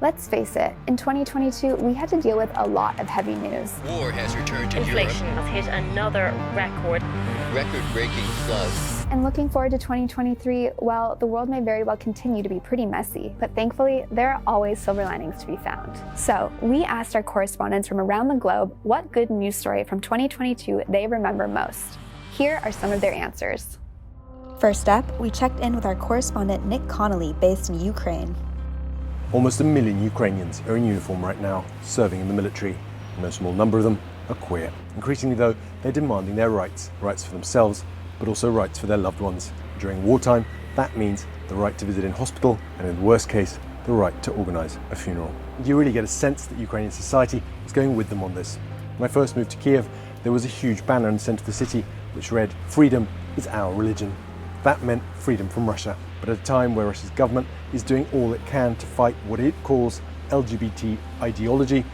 Let's face it, in 2022, we had to deal with a lot of heavy news. War has returned to Inflation Europe. has hit another record. Record-breaking floods. And looking forward to 2023, well, the world may very well continue to be pretty messy, but thankfully, there are always silver linings to be found. So, we asked our correspondents from around the globe what good news story from 2022 they remember most. Here are some of their answers. First up, we checked in with our correspondent Nick Connolly, based in Ukraine. Almost 1 million Ukrainians are in uniform right now, serving in the military. No small number of them are queer. Increasingly though, they're demanding their rights for themselves, but also rights for their loved ones. During wartime, that means the right to visit in hospital, and in the worst case, the right to organise a funeral. You really get a sense that Ukrainian society is going with them on this. When I first moved to Kiev, there was a huge banner in the centre of the city which read, "Freedom is our religion." That meant freedom from Russia. But at a time where Russia's government is doing all it can to fight what it calls LGBT ideology,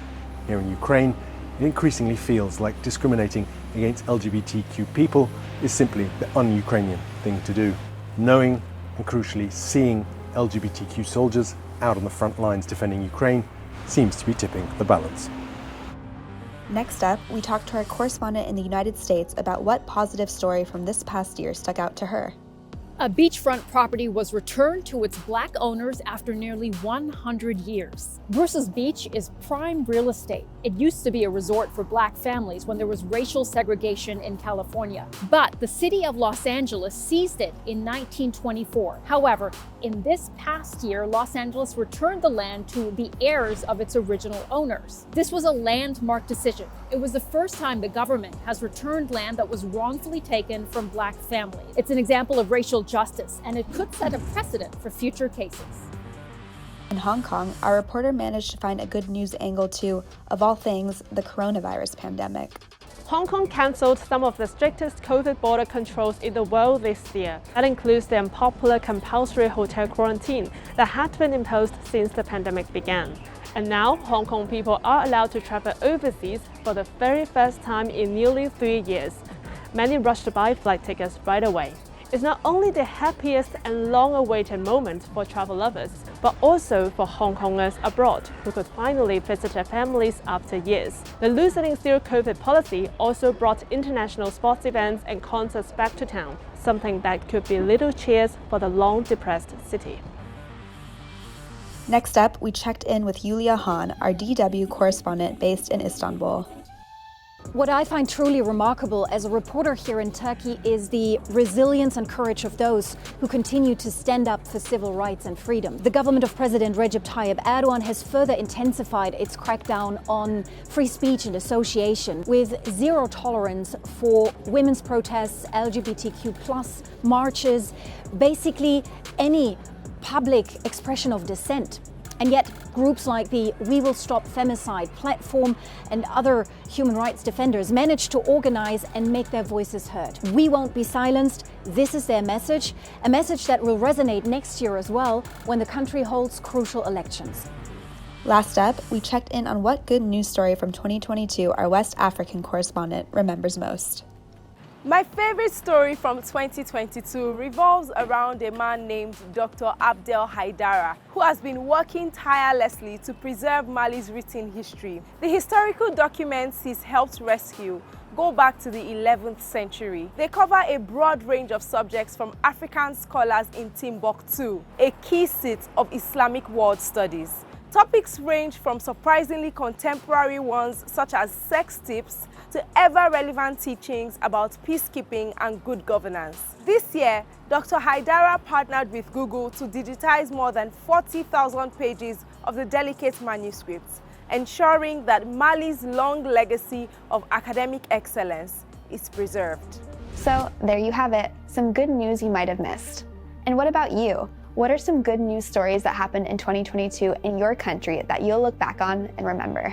here in Ukraine, it increasingly feels like discriminating against LGBTQ people is simply the un-Ukrainian thing to do. Knowing and crucially seeing LGBTQ soldiers out on the front lines defending Ukraine seems to be tipping the balance. Next up, we talked to our correspondent in the United States about what positive story from this past year stuck out to her. A beachfront property was returned to its Black owners after nearly 100 years. Versus Beach is prime real estate. It used to be a resort for Black families when there was racial segregation in California. But the city of Los Angeles seized it in 1924. However, in this past year, Los Angeles returned the land to the heirs of its original owners. This was a landmark decision. It was the first time the government has returned land that was wrongfully taken from Black families. It's an example of racial justice, and it could set a precedent for future cases. In Hong Kong, our reporter managed to find a good news angle to, of all things, the coronavirus pandemic. Hong Kong cancelled some of the strictest COVID border controls in the world this year. That includes the unpopular compulsory hotel quarantine that had been imposed since the pandemic began. And now, Hong Kong people are allowed to travel overseas for the very first time in nearly 3 years. Many rushed to buy flight tickets right away. It's not only the happiest and long-awaited moment for travel lovers, but also for Hong Kongers abroad who could finally visit their families after years. The loosening zero-COVID policy also brought international sports events and concerts back to town, something that could be little cheers for the long-depressed city. Next up, we checked in with Yulia Han, our DW correspondent based in Istanbul. What I find truly remarkable as a reporter here in Turkey is the resilience and courage of those who continue to stand up for civil rights and freedom. The government of President Recep Tayyip Erdogan has further intensified its crackdown on free speech and association, with zero tolerance for women's protests, LGBTQ+ marches, basically any public expression of dissent. And yet, groups like the We Will Stop Femicide platform and other human rights defenders manage to organize and make their voices heard. We won't be silenced. This is their message, a message that will resonate next year as well when the country holds crucial elections. Last up, we checked in on what good news story from 2022 our West African correspondent remembers most. My favorite story from 2022 revolves around a man named Dr. Abdel Haidara, who has been working tirelessly to preserve Mali's written history. The historical documents he's helped rescue go back to the 11th century. They cover a broad range of subjects from African scholars in Timbuktu, a key seat of Islamic world studies. Topics range from surprisingly contemporary ones such as sex tips to ever-relevant teachings about peacekeeping and good governance. This year, Dr. Haidara partnered with Google to digitize more than 40,000 pages of the delicate manuscripts, ensuring that Mali's long legacy of academic excellence is preserved. So there you have it, some good news you might have missed. And what about you? What are some good news stories that happened in 2022 in your country that you'll look back on and remember?